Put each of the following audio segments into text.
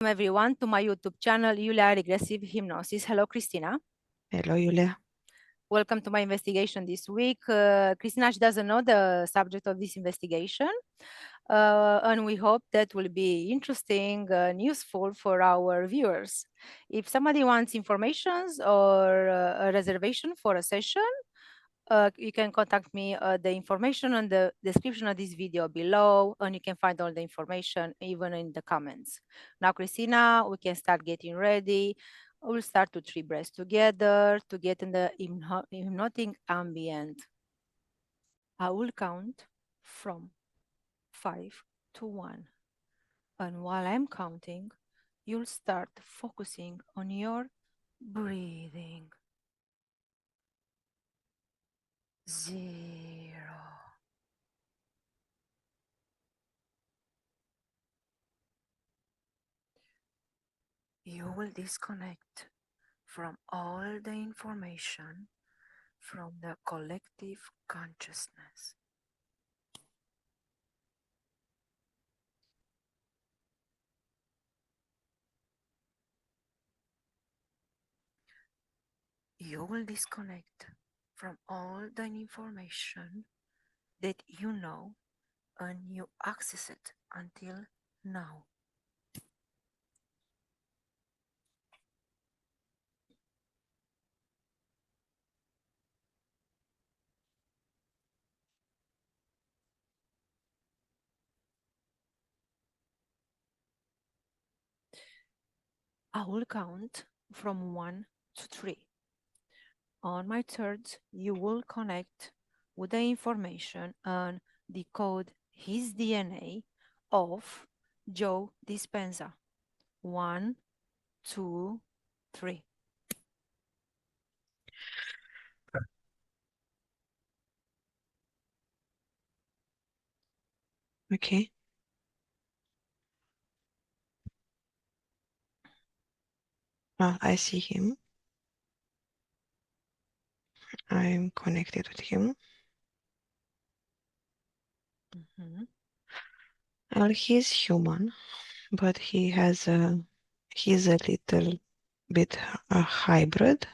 Welcome everyone to my YouTube channel, Iulia Regressive Hypnosis. Hello, Cristina. Hello, Iulia. Welcome to my investigation this week. Cristina, she doesn't know the subject of this investigation, and we hope that will be interesting and useful for our viewers. If somebody wants informations or a reservation for a session, you can contact me. The information on the description of this video below, and you can find all the information even in the comments. Now, Cristina, we can start getting ready. We'll start to 3 breaths together to get in the hypnotic ambient. I will count from 5 to 1. And while I'm counting, you'll start focusing on your breathing. 0. You will disconnect from all the information from the collective consciousness. You will disconnect from all the information that you know and you access it until now. I will count from 1 to 3. On my third, you will connect with the information and decode his DNA of Joe Dispenza. 1, 2, 3. Okay. I see him. I'm connected with him. Well, he's human, but he's a little bit a hybrid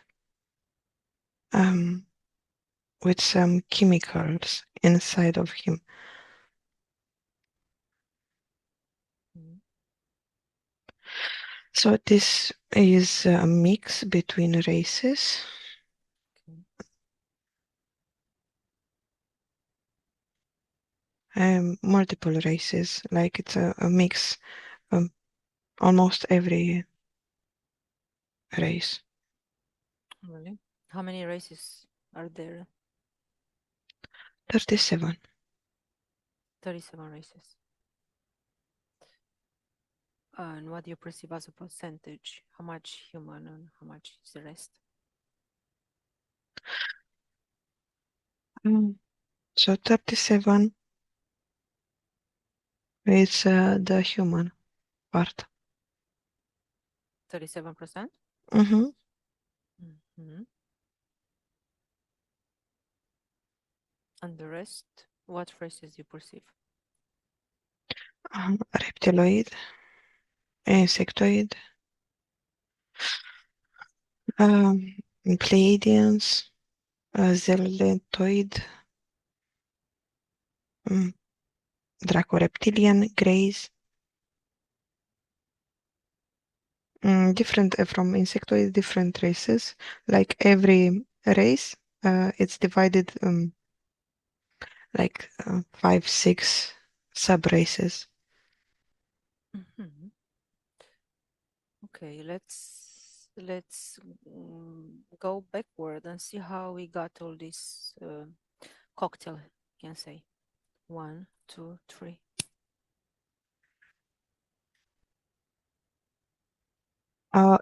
with some chemicals inside of him. So this is a mix between races. Multiple races, like it's a mix, almost every race. Really? How many races are there? 37. 37 races. And what do you perceive as a percentage? How much human and how much is the rest? So 37 is the human part. 37%? Mm-hmm. Mm-hmm. And the rest, what races you perceive? Reptiloid, insectoid, Pleiadians, Zelentoid, Draco-reptilian, Greys, different from insectoid, different races. Like every race, it's divided like 5, 6 sub-races. Okay, let's go backward and see how we got all this cocktail, you can say. 1, 2, 3.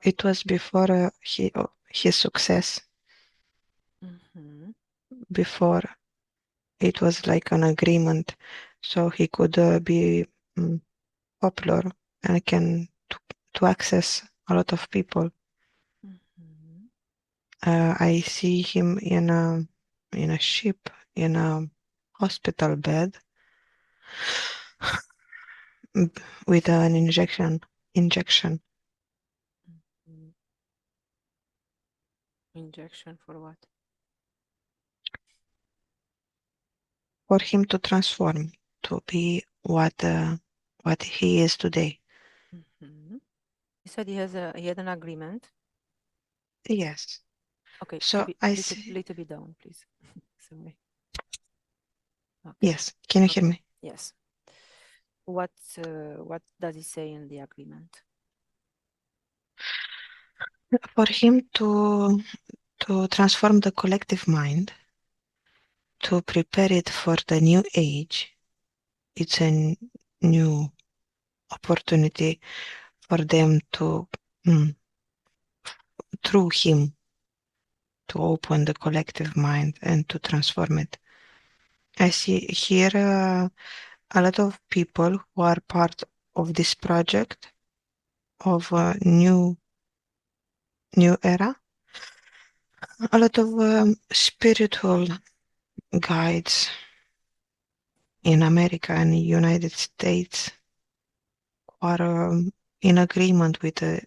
It was before his success. Before it was like an agreement, so he could be popular and can to access a lot of people. I see him in a ship, in a hospital bed with an injection injection. Injection for what? For him to transform, to be what he is today. You said he had an agreement. Yes. Okay, So I little, see. little bit down, please. Sorry. Okay. Yes. Can you hear me? Yes. What does he say in the agreement? For him to transform the collective mind, to prepare it for the new age. It's a new opportunity for them to, through him, to open the collective mind and to transform it. I see here a lot of people who are part of this project of a new era. A lot of spiritual guides in America and United States who are in agreement with the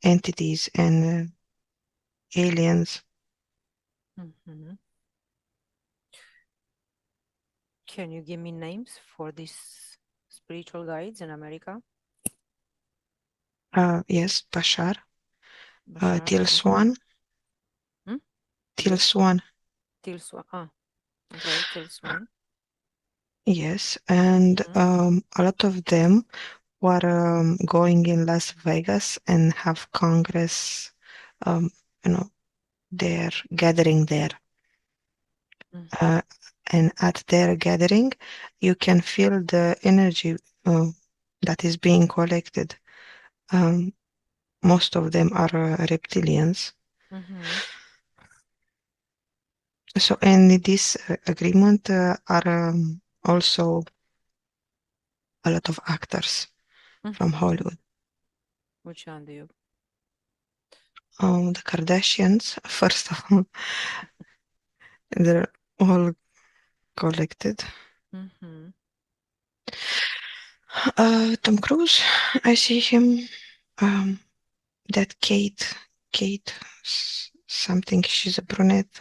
entities and aliens. Can you give me names for these spiritual guides in America? Yes, Bashar. Till Okay. Swan. Till Yes. Swan. Till Swan. Okay, Till Swan. Yes, and a lot of them were going in Las Vegas and have Congress, um, they're gathering there. And at their gathering, you can feel the energy that is being collected. Most of them are reptilians. So, and in this agreement are also a lot of actors from Hollywood. Which one do you? The Kardashians, first of all, they're all collected. Tom Cruise, I see him. That Kate, something. She's a brunette.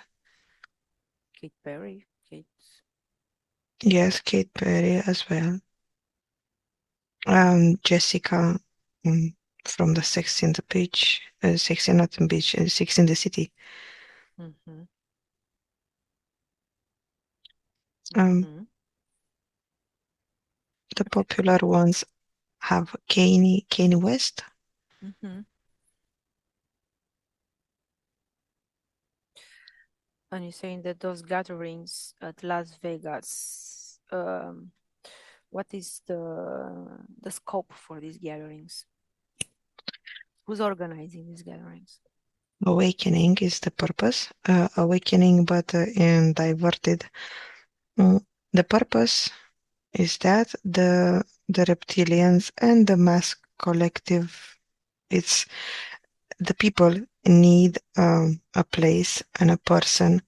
Kate Perry. Yes, Kate Perry as well. Jessica from the Sex in the Beach, Sex in the Beach, Sex in the City. The popular ones have Kanye West. And you're saying that those gatherings at Las Vegas, what is the scope for these gatherings? Who's organizing these gatherings? Awakening is the purpose. Awakening, but in diverted. The purpose is that the reptilians and the mass collective, it's the people need a place and a person.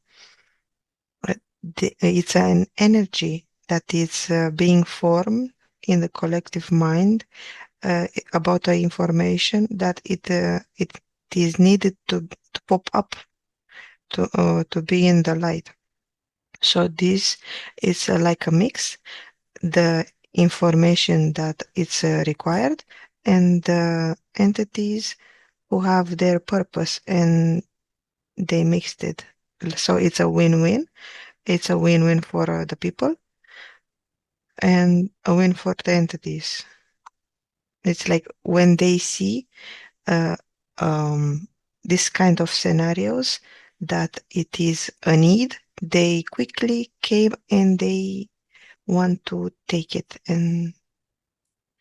It's an energy that is being formed in the collective mind about the information that it is needed to pop up to be in the light. So this is like a mix, the information that it's required and the entities who have their purpose and they mixed it. So it's a win-win. It's a win-win for the people and a win for the entities. It's like when they see uh, um, this kind of scenarios that it is a need, they quickly came and they want to take it and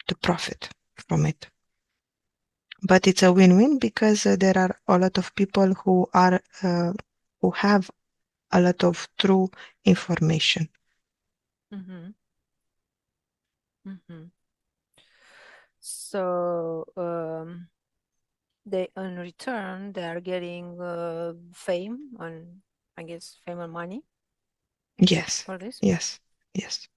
to profit from it. But it's a win-win because there are a lot of people who have a lot of true information. So they, in return, they are getting fame and, I guess, fame and money. Yes. For this. Yes. Yes.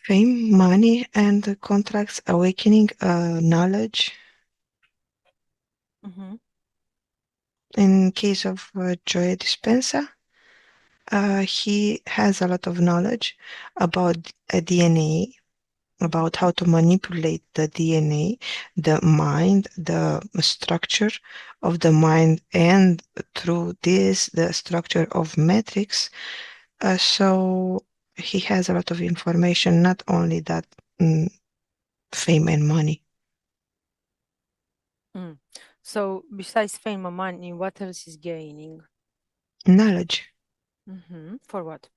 Fame, money, and contracts, awakening, knowledge. In case of Joe Dispenza, he has a lot of knowledge about DNA, about how to manipulate the DNA, the mind, the structure of the mind, and through this, the structure of metrics. So he has a lot of information, not only that fame and money. So besides fame and money, what else is gaining? Knowledge. For what?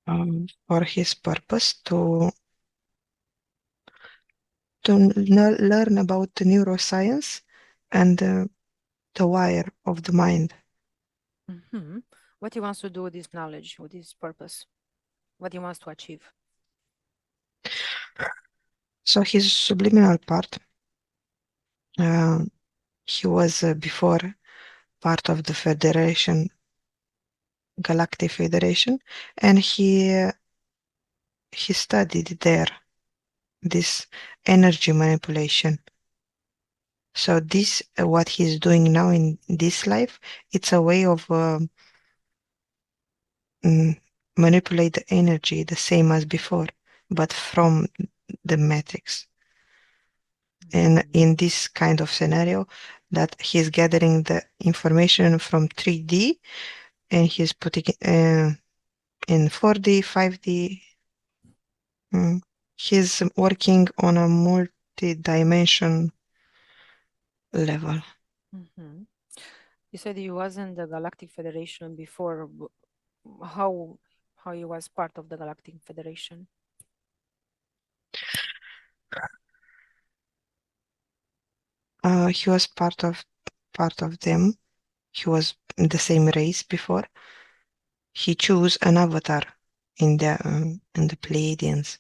For his purpose to learn about the neuroscience and the wire of the mind. What he wants to do with this knowledge, with this purpose? What he wants to achieve? So his subliminal part, he was before part of the Federation, Galactic Federation, and he studied there this energy manipulation. So this, what he's doing now in this life, it's a way of manipulate the energy the same as before, but from the matrix. And in this kind of scenario, that he's gathering the information from 3D and he's putting in 4D, 5D. He's working on a multi-dimension level. You said you was in the Galactic Federation before. How he was part of the Galactic Federation? He was part of them. He was in the same race before. He chose an avatar in the Pleiadians.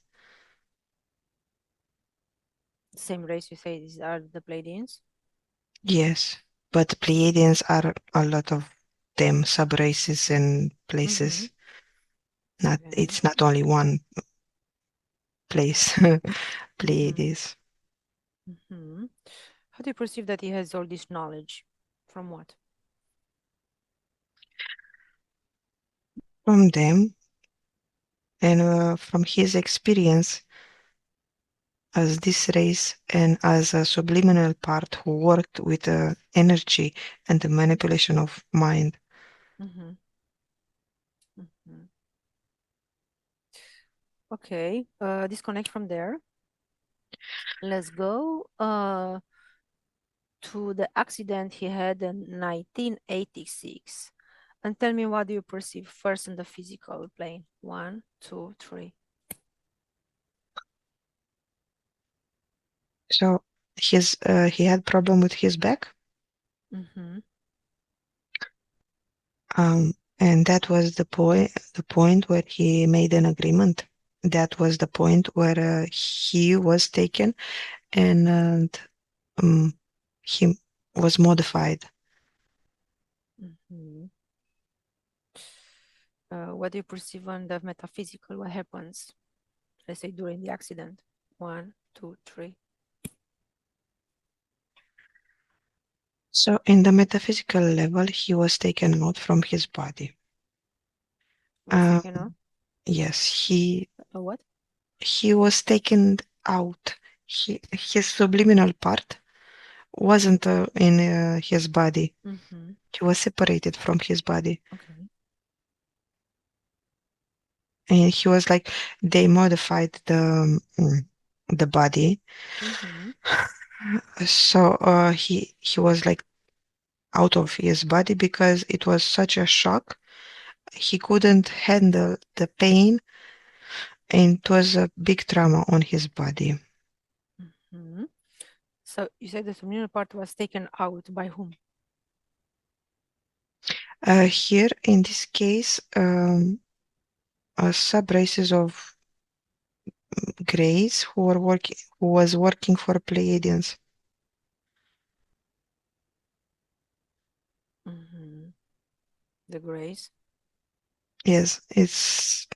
Same race, you say these are the Pleiadians? Yes, but Pleiadians are a lot of them, sub-races and places. It's not only one place, Pleiades. How do you perceive that he has all this knowledge? From what? From them and from his experience as this race and as a subliminal part who worked with the energy and the manipulation of mind. Okay, disconnect from there. Let's go to the accident he had in 1986. And tell me, what do you perceive first in the physical plane? 1, 2, 3. So he had problem with his back. And that was the point where he made an agreement. That was the point where he was taken and he was modified. What do you perceive on the metaphysical? What happens, let's say, during the accident? 1, 2, 3. So in the metaphysical level, he was taken out from his body. Was taken out? Yes, What? he was taken out. His subliminal part wasn't in his body. He was separated from his body. Okay. And he was like, they modified the body. So he was like out of his body because it was such a shock. He couldn't handle the pain, and it was a big trauma on his body. So you said the subliminal part was taken out by whom? Here, in this case, sub-races of Greys who was working for Pleiadians. The Greys. Yes, it's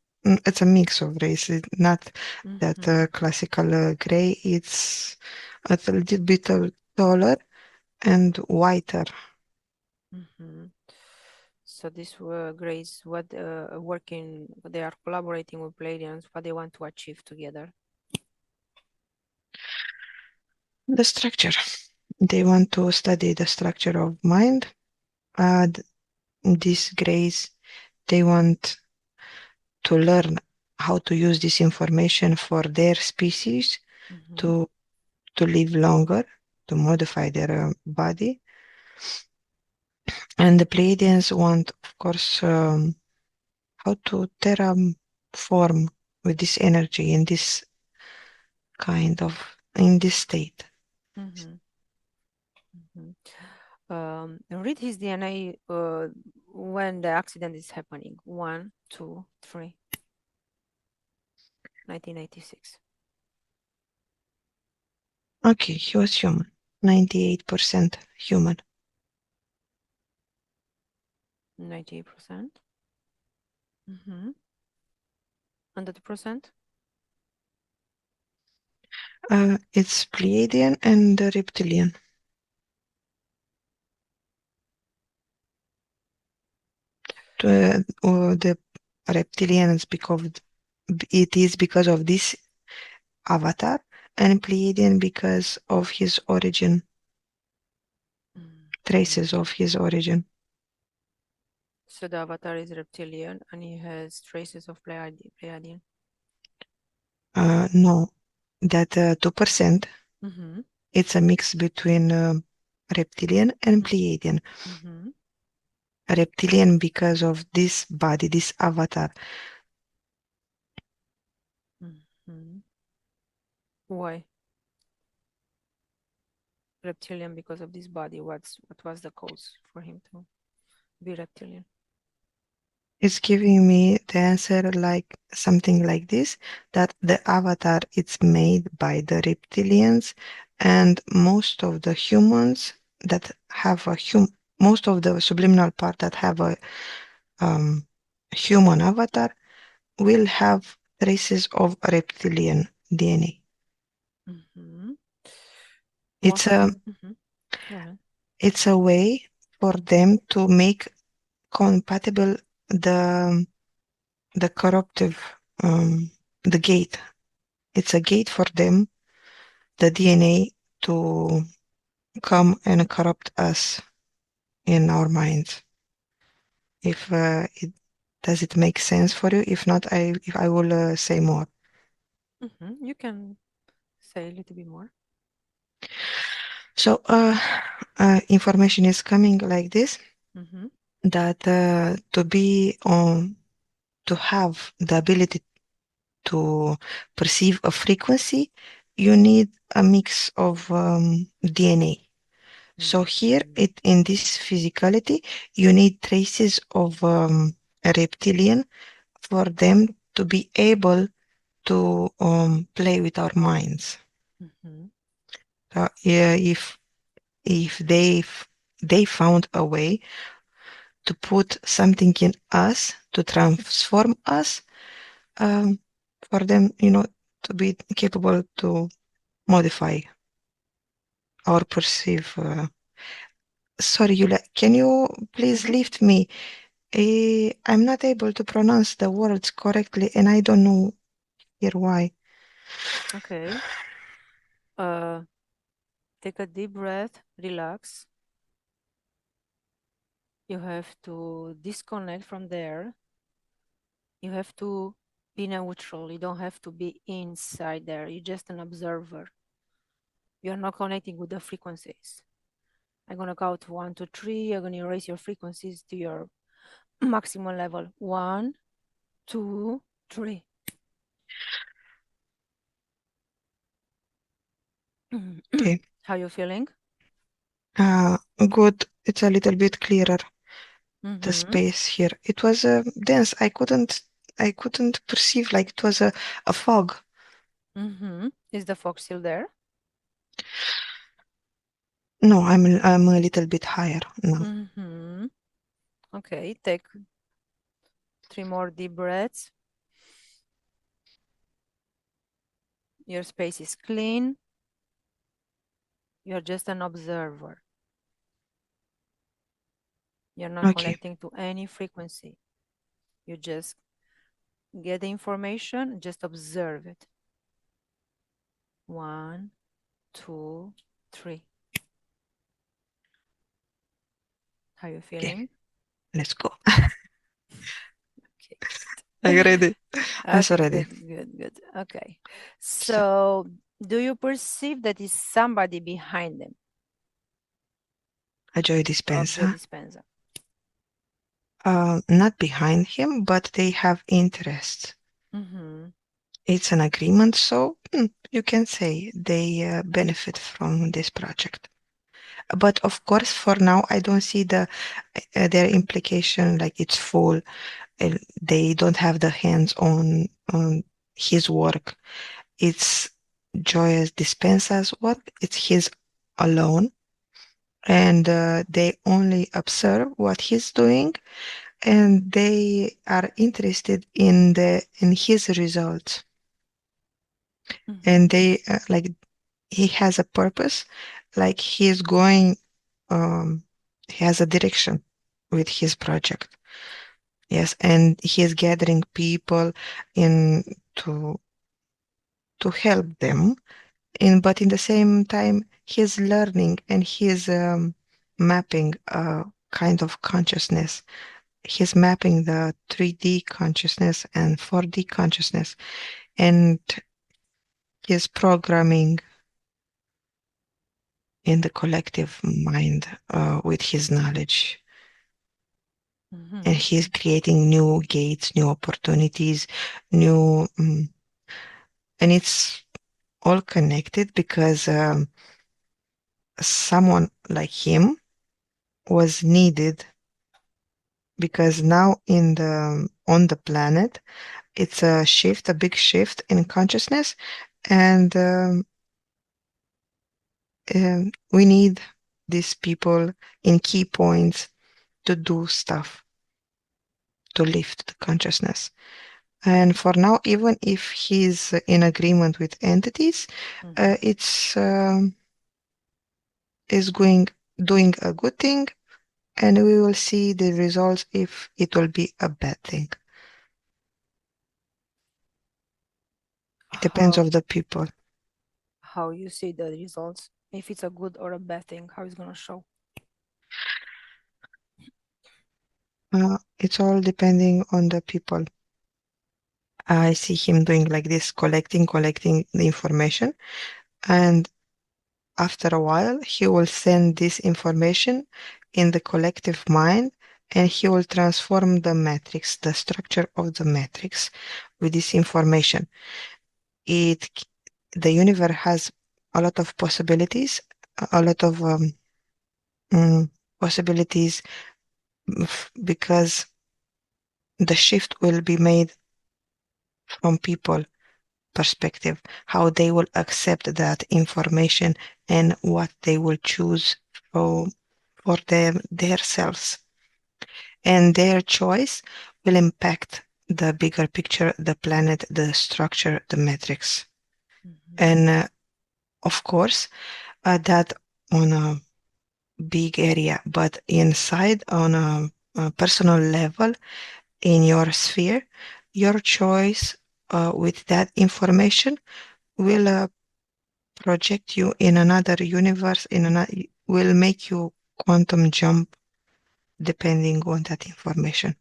a mix of race. It's not that classical gray. It's a little bit taller and whiter. So these grays, what working, they are collaborating with Pleiadians, what they want to achieve together. The structure. They want to study the structure of mind. These grays, they want to learn how to use this information for their species to live longer, to modify their body. And the Pleiadians want, of course, how to terraform with this energy in this in this state. Read his DNA when the accident is happening. 1, 2, 3. 1986. Okay, he was human. 98% human. 98%. 100%. It's Pleiadian and reptilian. The reptilians because of this avatar, and Pleiadian because of his origin, traces of his origin. So the avatar is reptilian and he has traces of Pleiadian. No, that 2%, it's a mix between reptilian and Pleiadian. Reptilian because of this body, this avatar. Why? Reptilian because of this body. What was the cause for him to be reptilian? It's giving me the answer like something like this, that the avatar is made by the reptilians, and most of the humans that have most of the subliminal part that have a human avatar will have traces of reptilian DNA. It's a way for them to make compatible the corruptive, the gate. It's a gate for them, the DNA, to come and corrupt us in our minds. If does it make sense for you? If not, I will say more. You can say a little bit more. So information is coming like this, that to have the ability to perceive a frequency, you need a mix of DNA. So here, in this physicality, you need traces of reptilian for them to be able to play with our minds. So, yeah, if they found a way to put something in us to transform us, for them, to be capable to modify or perceive. Sorry, Yulia, can you please lift me? I'm not able to pronounce the words correctly, and I don't know here why. Okay. Take a deep breath, relax. You have to disconnect from there. You have to be neutral. You don't have to be inside there. You're just an observer. You're not connecting with the frequencies. I'm going to count 1, 2, 3. You're going to raise your frequencies to your maximum level. 1, 2, 3. Okay. How you feeling? Good. It's a little bit clearer. The space here. It was dense. I couldn't perceive, like it was a fog. Is the fog still there? No, I'm a little bit higher now. Okay, take 3 more deep breaths. Your space is clean. You're just an observer. You're not connecting to any frequency. You just get the information, just observe it. 1, 2, 3. How are you feeling? Okay. Let's go. Okay. Are you ready? I'm so Okay, ready. good. Okay. So, do you perceive that is somebody behind them? Joe Of Joe Dispenza. Dispenza. Not behind him, but they have interests. It's an agreement, so you can say they benefit from this project. But of course, for now, I don't see their implication like it's full. They don't have the hands on his work. It's Joyous Dispensa's work. It's his alone, and they only observe what he's doing, and they are interested in his results, and they like he has a purpose, like he's going, he has a direction with his project. Yes, and he is gathering people in to help them, but in the same time he's learning and he's mapping a kind of consciousness. He's mapping the 3D consciousness and 4D consciousness, and he's programming in the collective mind with his knowledge. And he's creating new gates, new opportunities, new, and it's all connected because someone like him was needed, because now in the on the planet it's a shift, a big shift in consciousness, and we need these people in key points to do stuff to lift the consciousness. And for now, even if he's in agreement with entities, it's is going doing a good thing, and we will see the results if it will be a bad thing. It depends on the people. How you see the results, if it's a good or a bad thing, how it's gonna show? It's all depending on the people. I see him doing like this, collecting the information, and after a while, he will send this information in the collective mind, and he will transform the matrix, the structure of the matrix, with this information. It, the universe has a lot of possibilities, a lot of possibilities, because the shift will be made from people perspective, how they will accept that information and what they will choose for their selves. And their choice will impact the bigger picture, the planet, the structure, the matrix. And of course, that on a big area, but inside on a personal level, in your sphere, your choice with that information will project you in another universe, will make you quantum jump depending on that information.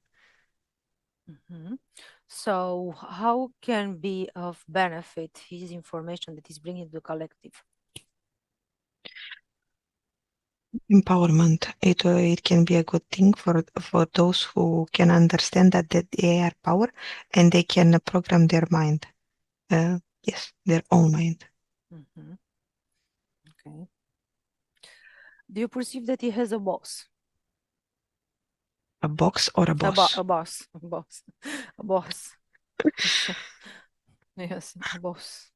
So how can be of benefit his information that is bringing to the collective? Empowerment. It can be a good thing for those who can understand that they are power, and they can program their mind. Yes, their own mind. Okay. Do you perceive that he has a boss? A box or a boss? A boss. A boss. Yes, a boss.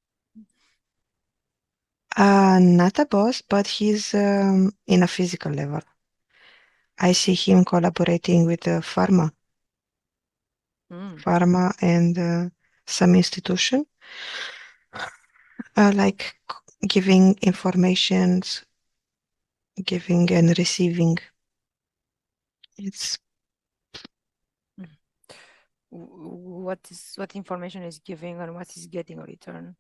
Not a boss, but he's in a physical level. I see him collaborating with pharma. pharma, and some institution, like giving informations, giving and receiving. It's what information is giving and what is getting a return?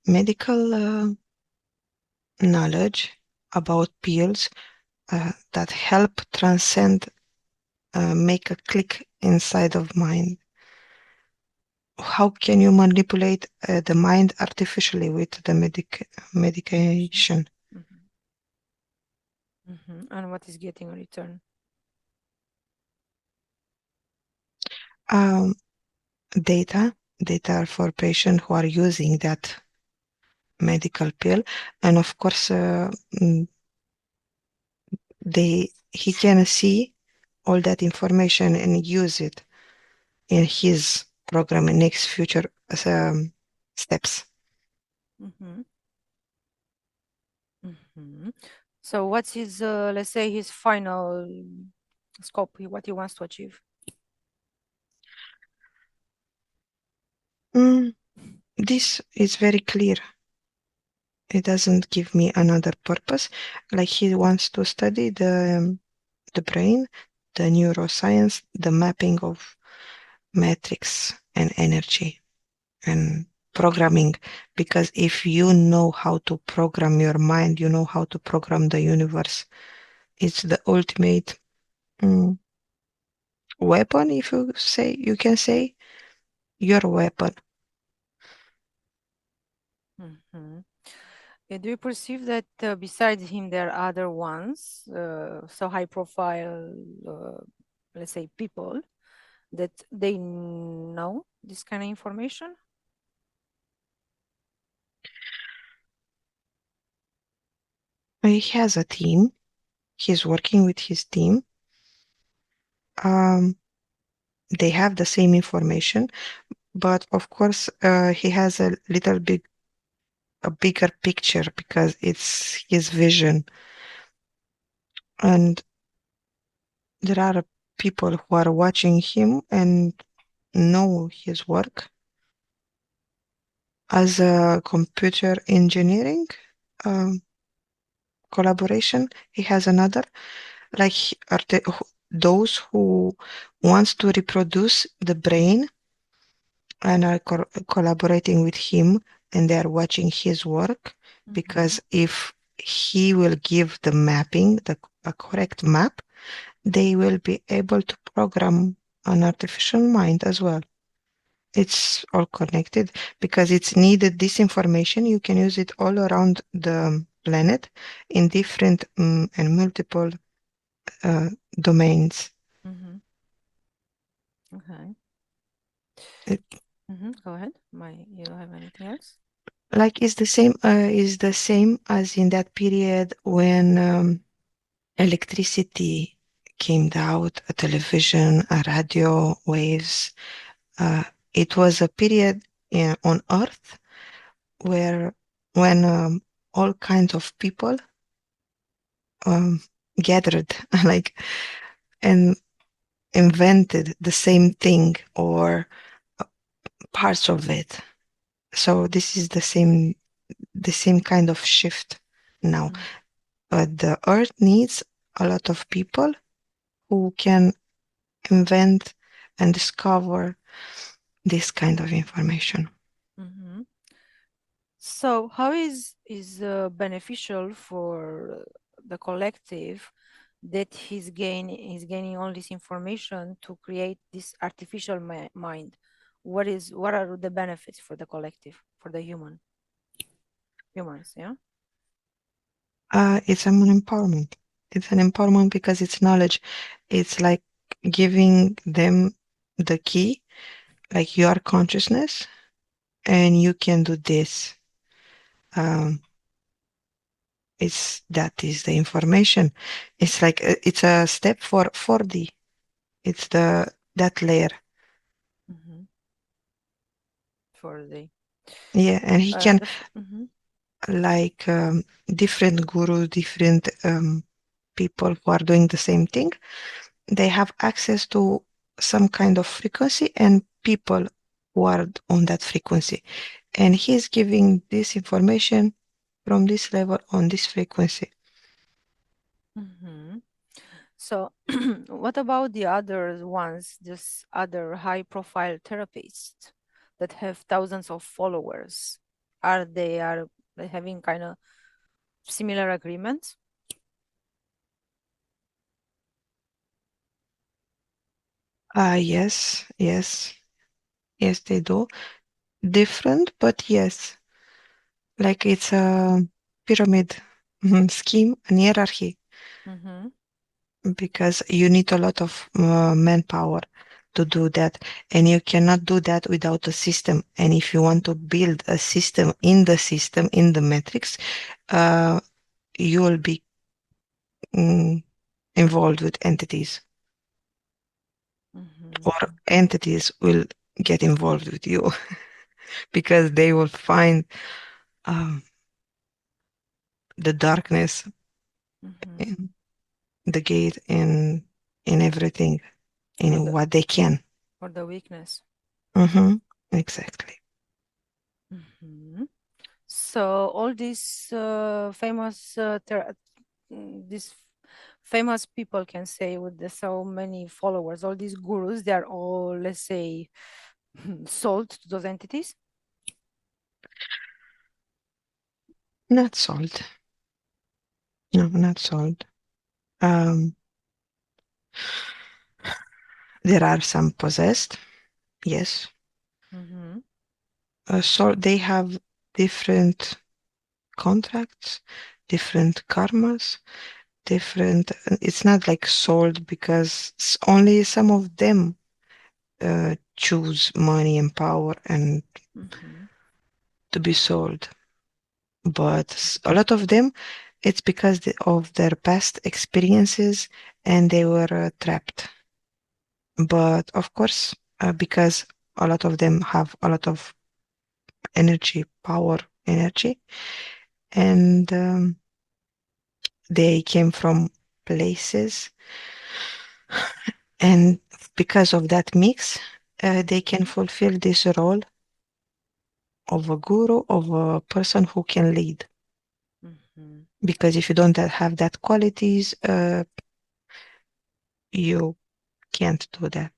Medical knowledge about pills that help transcend, make a click inside of mind. How can you manipulate the mind artificially with the medication? And what is getting a return? Data for patients who are using that medical pill, and of course, he can see all that information and use it in his program in next future steps. So what's his, let's say, his final scope, what he wants to achieve? This is very clear. It doesn't give me another purpose. Like he wants to study the brain, the neuroscience, the mapping of matrix and energy and programming. Because if you know how to program your mind, you know how to program the universe. It's the ultimate weapon, if you can say your weapon. Do you perceive that besides him there are other ones, so high profile, let's say, people that they know this kind of information? He has a team. He's working with his team. They have the same information, but of course, he has a bigger picture because it's his vision. And there are people who are watching him and know his work as a computer engineering um, collaboration. He has another, like those who wants to reproduce the brain and are collaborating with him, and they are watching his work, because if he will give the mapping, a correct map, they will be able to program an artificial mind as well. It's all connected because it's needed. This information, you can use it all around the planet in different and multiple domains. Okay. It, Go ahead. You don't have anything else? like it's the same as in that period when electricity came out, a television, a radio waves. Uh, it was a period on Earth where when all kinds of people um, gathered like and invented the same thing or parts of it. So this is the same kind of shift now. The Earth needs a lot of people who can invent and discover this kind of information. So how is beneficial for the collective that he's gaining all this information to create this artificial mind? What are the benefits for the collective, for the humans? Yeah. It's an empowerment. It's an empowerment because it's knowledge. It's like giving them the key, like you are consciousness, and you can do this. Um, that is the information. It's like it's a step for 4D. It's that layer. For the Yeah, and he can, mhm. like different guru, different people who are doing the same thing. They have access to some kind of frequency and people who are on that frequency. And he's giving this information from this level on this frequency. So what about the other ones, this other high profile therapists that have thousands of followers? Are they having kind of similar agreements? Yes, yes, yes, they do. Different, but yes, like it's a pyramid scheme and hierarchy because you need a lot of manpower to do that, and you cannot do that without a system. And if you want to build a system, in the matrix, you will be mm, involved with entities, or entities will get involved with you because they will find um, the darkness in the gate in everything, in what they can. Or the weakness. Exactly. So all these these famous people, can say, with so many followers, all these gurus, they are all, let's say, sold to those entities. Not sold. No, not sold. Um, there are some possessed, yes. So they have different contracts, different karmas, different. It's not like sold because only some of them choose money and power and to be sold. But a lot of them, it's because of their past experiences and they were trapped. But of course, because a lot of them have a lot of energy, power, energy, and they came from places, and because of that mix, they can fulfill this role of a guru, of a person who can lead. Because if you don't have that qualities, you can't do that.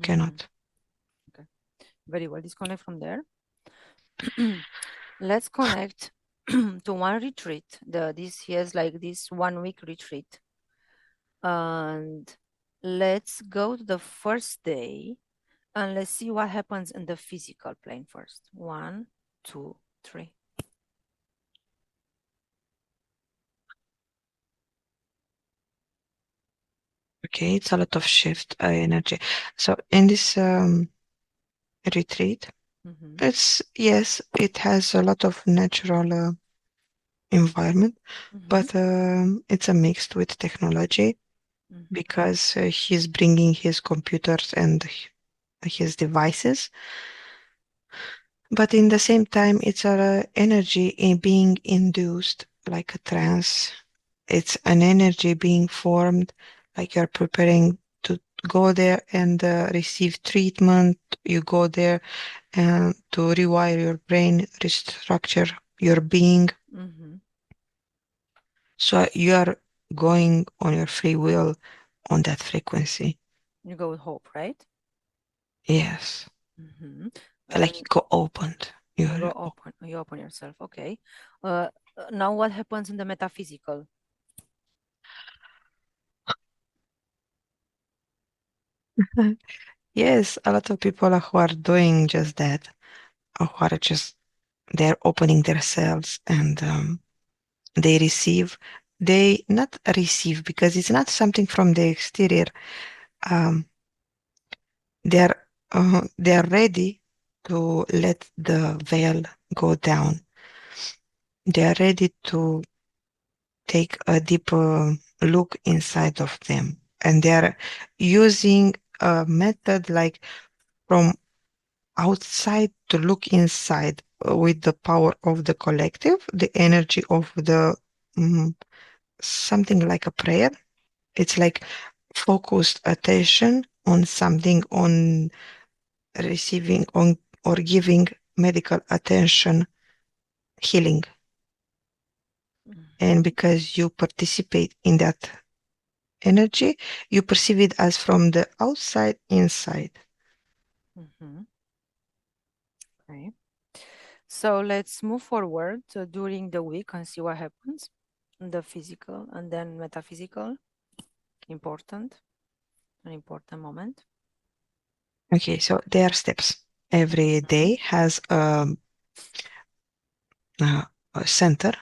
Cannot. Okay. Very well. Disconnect from there. Let's connect to one retreat. This year's like this 1 week retreat. And let's go to the first day and let's see what happens in the physical plane first. 1, 2, 3. Okay, it's a lot of shift energy. So in this retreat, yes, it has a lot of natural environment, but it's a mixed with technology because he's bringing his computers and his devices. But in the same time, it's a energy in being induced like a trance. It's an energy being formed, like you're preparing to go there and receive treatment. You go there and to rewire your brain, restructure your being. So you are going on your free will on that frequency. You go with hope, right? Yes. Like you And go opened. you go open. You open yourself. Okay. Now what happens in the metaphysical? Yes, a lot of people who are doing just that, or who are just they're opening themselves and they receive. They not receive because it's not something from the exterior. Um, they're ready to let the veil go down. They are ready to take a deeper look inside of them, and they are using a method like from outside to look inside with the power of the collective, the energy of the something like a prayer. It's like focused attention on something, on receiving on or giving medical attention, healing. And because you participate in that energy, you perceive it as from the outside inside. Okay. So let's move forward during the week and see what happens. The physical and then metaphysical. Important. An important moment. Okay, so there are steps. Every day has a center,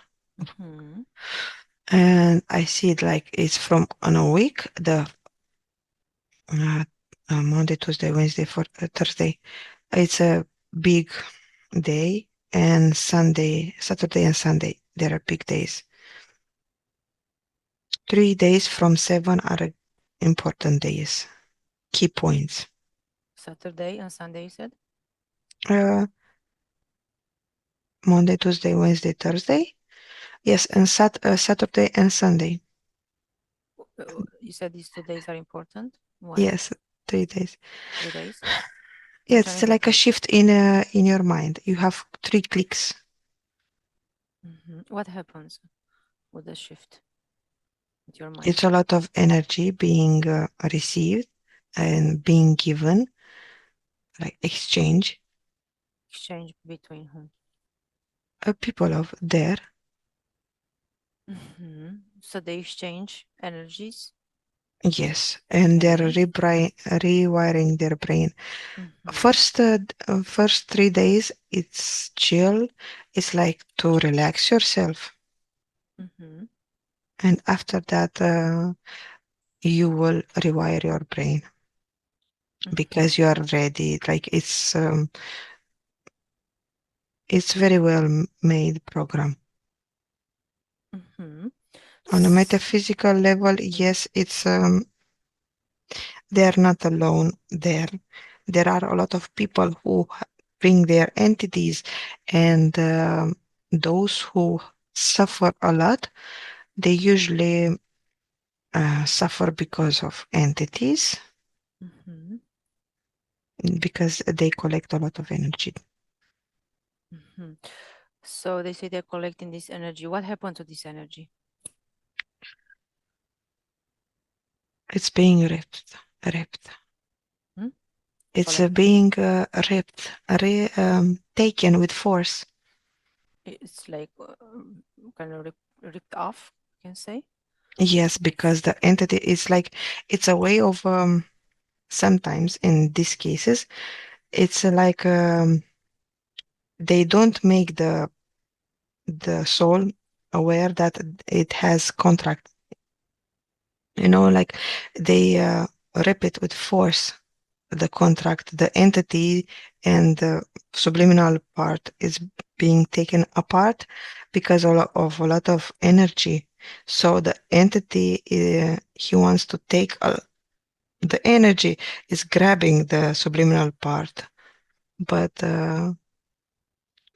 and I see it like it's from on a week, the Monday, Tuesday, Wednesday, for Thursday. It's a big day, and Sunday, Saturday, and Sunday there are big days. 3 days from 7 are important days, key points. Saturday and Sunday, you said? Monday, Tuesday, Wednesday, Thursday. Yes, and Saturday and Sunday. You said these 2 days are important. Why? Yes, 3 days. 3 days. Yeah, Which one it's is like a important? shift in your mind. You have 3 clicks. What happens with the shift with your mind? It's a lot of energy being received and being given, like exchange. Exchange between whom? People of there. So they exchange energies. Yes, and they're Okay. rewiring their brain. First 3 days, it's chill. It's like to relax yourself. And after that, you will rewire your brain because you are ready. Like it's very well made program. On a metaphysical level, yes, it's they're not alone there. There are a lot of people who bring their entities, and those who suffer a lot, they usually suffer because of entities, because they collect a lot of energy. So they say they're collecting this energy. What happened to this energy? It's being ripped. It's being taken with force. It's like kind of ripped off, you can say. Yes, because the entity is like, it's a way of, sometimes in these cases, it's like they don't make the soul aware that it has contract. Like they rip it with force, the contract, the entity, and the subliminal part is being taken apart because of a lot of energy. So the entity, he wants to take the energy, is grabbing the subliminal part. But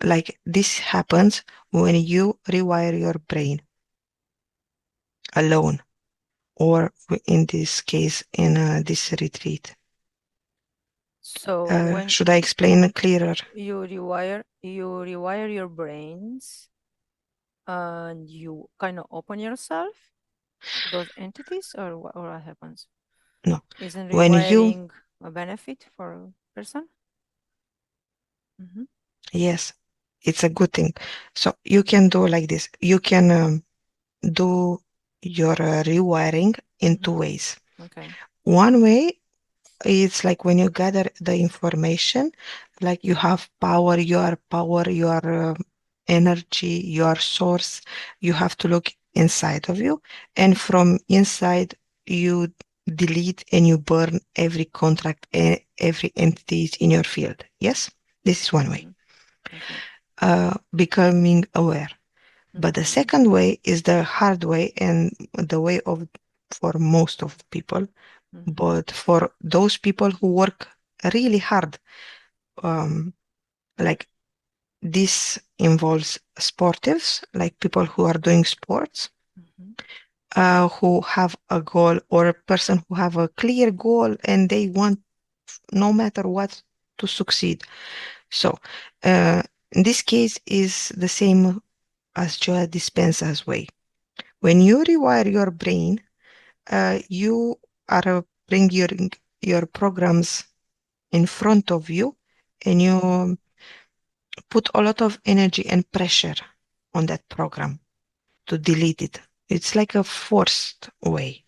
like this happens when you rewire your brain alone, or in this case, in this retreat. So when Should I explain clearer? you rewire your brains and you kind of open yourself to those entities, or what happens? No. Isn't When you, rewiring a benefit for a person? yes, it's a good thing. So you can do like this. You can do your rewiring in 2 ways. Okay. One way, it's like when you gather the information, like you have power, your energy, your source, you have to look inside of you. And from inside, you delete and you burn every contract, every entity in your field. Yes, this is one way. Okay. Becoming aware. But the second way is the hard way, and the way of for most of the people. But for those people who work really hard, like this involves sportives, like people who are doing sports, who have a goal, or a person who have a clear goal and they want no matter what to succeed. So in this case is the same as Joe Dispenza's way. When you rewire your brain, you are bringing your programs in front of you, and you put a lot of energy and pressure on that program to delete it. It's like a forced way.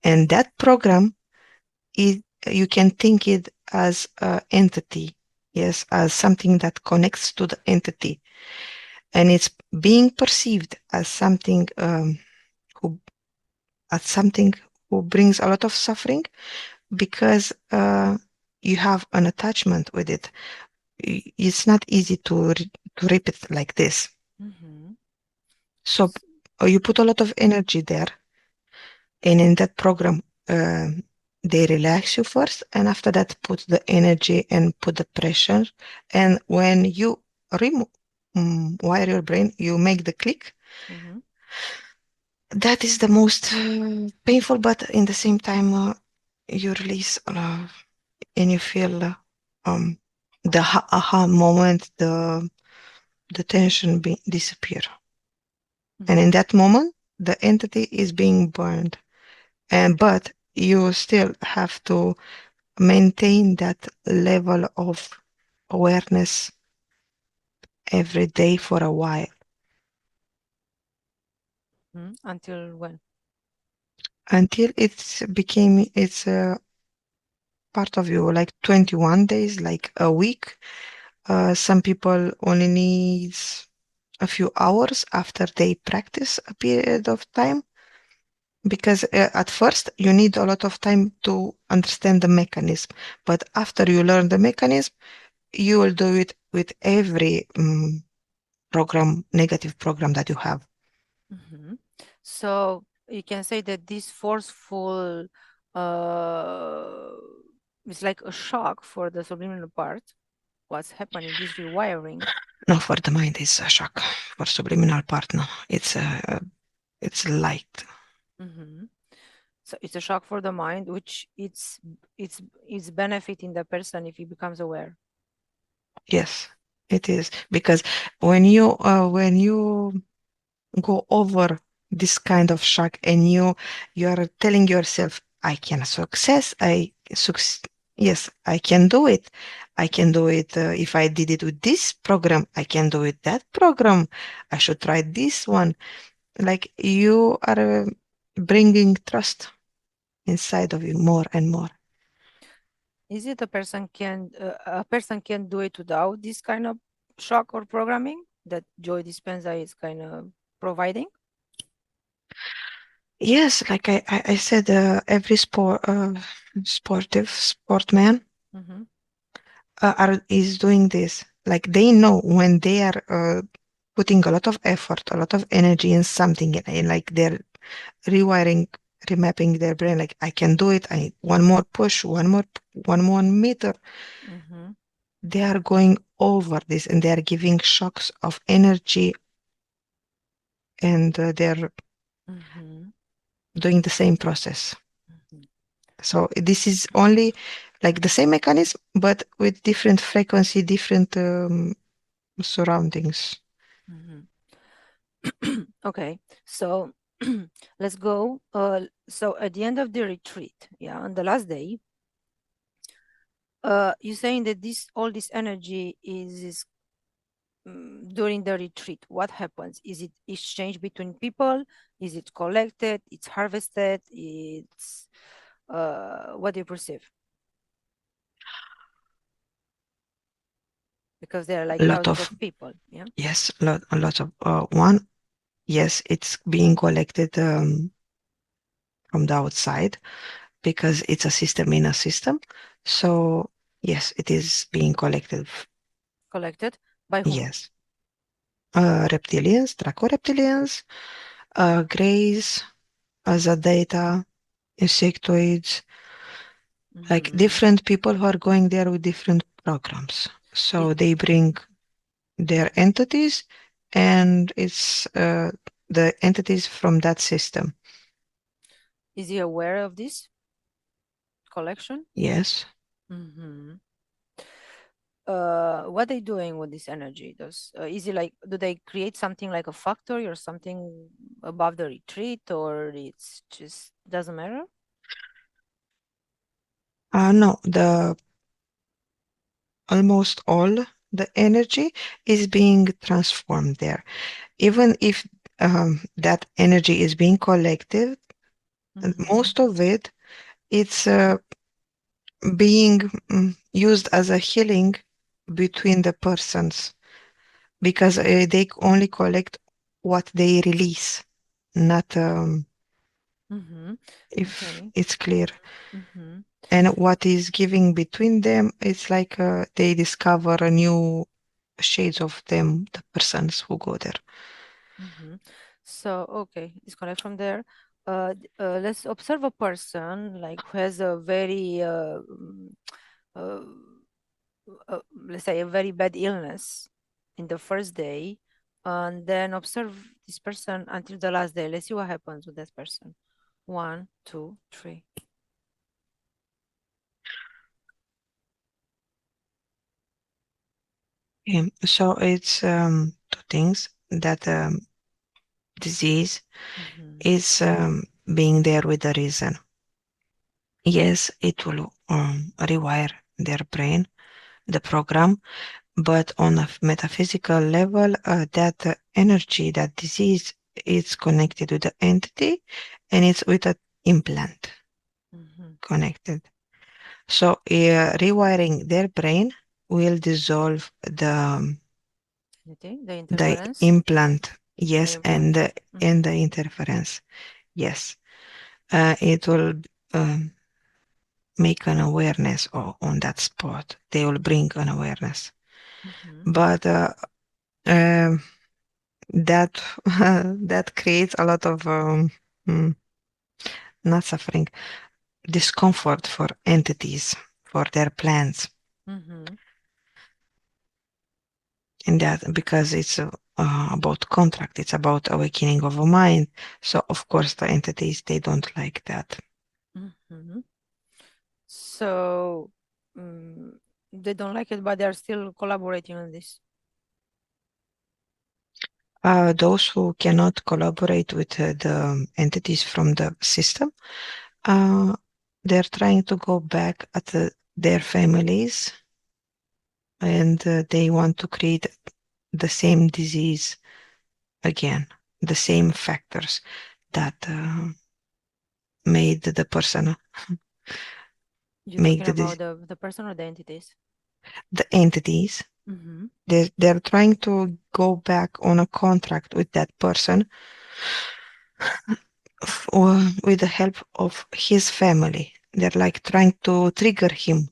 And that program is, you can think it as an entity, yes, as something that connects to the entity. And it's being perceived as something who as something who brings a lot of suffering, because you have an attachment with it. It's not easy to rip it like this. So you put a lot of energy there, and in that program, they relax you first, and after that, put the energy and put the pressure. And when you remove wire your brain, you make the click. That is the most painful, but in the same time, you release and you feel the aha moment, the tension disappear. And in that moment, the entity is being burned. But you still have to maintain that level of awareness every day for a while. Until when? Until it's a part of you, like 21 days, like a week. Some people only needs a few hours after they practice a period of time, because at first you need a lot of time to understand the mechanism, but after you learn the mechanism, you will do it with every negative program that you have. So you can say that this forceful is like a shock for the subliminal part. What's happening, this rewiring? No, for the mind is a shock. For subliminal part, no, it's light. So it's a shock for the mind, which it's benefiting the person if he becomes aware. Yes, it is, because when you go over this kind of shock, and you are telling yourself, I can success, yes, I can do it. I can do it. If I did it with this program, I can do it that program. I should try this one. Like, you are bringing trust inside of you more and more. Is it a person can do it without this kind of shock or programming that Joe Dispenza is kind of providing? Yes, like I said, every sportman is doing this. Like, they know when they are putting a lot of effort, a lot of energy in something, and like they're rewiring, remapping their brain. Like, I can do it. I one more push, one more meter. They are going over this, and they are giving shocks of energy, and they're doing the same process. So this is only like the same mechanism, but with different frequency, different surroundings. Okay, so let's go. So at the end of the retreat, yeah, on the last day, you're saying that all this energy is during the retreat. What happens? Is it exchanged between people? Is it collected? It's harvested? It's what do you perceive? Because there are like A lot thousands of, of people, yeah. yes, a lot of one. Yes, it's being collected from the outside, because it's a system in a system. So yes, it is being collected. Collected by whom? Yes, reptilians, draco-reptilians, greys, azadata, insectoids, like different people who are going there with different programs. So they bring their entities, and it's the entities from that system. Is he aware of this collection? Yes. Mm-hmm. What they doing with this energy? Is it like, do they create something like a factory or something above the retreat, or it's just doesn't matter? No, the almost all the energy is being transformed there. Even if that energy is being collected, Mm-hmm. most of it it's being used as a healing between the persons because they only collect what they release, not Mm-hmm. if Okay. it's clear. Mm-hmm. And what is giving between them, it's like they discover a new shades of them, the persons who go there. Mm-hmm. So, okay, disconnect from there. Let's observe a person like who has a very, uh, let's say, a very bad illness in the first day, and then observe this person until the last day. Let's see what happens with that person. One, two, three. So it's two things that disease Mm-hmm. is being there with a reason. Yes, it will rewire their brain, the program, but on a metaphysical level, that energy, that disease is connected with the entity and it's with an implant Mm-hmm. connected. So rewiring their brain will dissolve Anything? The the interference, implant, the yes, implant. and Mm-hmm. the interference, yes. It will um, make an awareness on that spot. They will bring an awareness, Mm-hmm. but um, that that creates a lot of mm, not suffering, discomfort for entities for their plans, Mm-hmm. and that because it's about contract, it's about awakening of a mind. So of course the entities they don't like that. Mm-hmm. So, mm, they don't like it, but they are still collaborating on this. Those who cannot collaborate with the entities from the system, uh, they're trying to go back at their families and they want to create the same disease again, the same factors that made the person, You're make talking about the person or the entities? the entities. Mm-hmm. They're trying to go back on a contract with that person or with the help of his family. They're like trying to trigger him,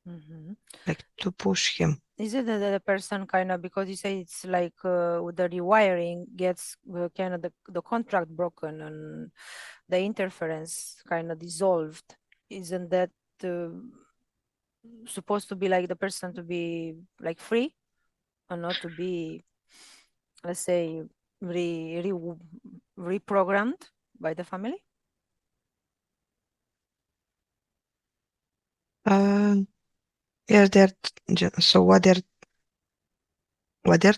Mm-hmm. like to push him. Is it that the person kind of, because you say it's like with the rewiring gets kind of the contract broken and the interference kind of dissolved? Isn't that uh, supposed to be like the person to be like free and not to be, let's say, reprogrammed by the family? Uh, yeah, so what they're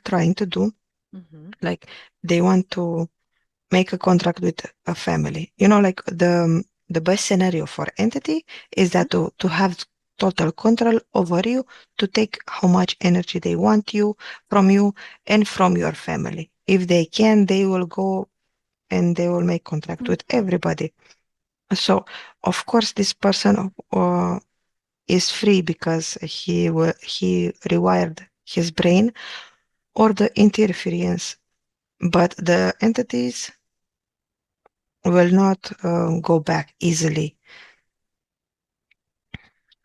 trying to do, Mm-hmm. like they want to make a contract with a family. You know, like the best scenario for entity is that to have total control over you, to take how much energy they want you from you and from your family. If they can, they will go and they will make contract with Mm-hmm. everybody. So of course this person is free because he rewired his brain or the interference, but the entities will not go back easily.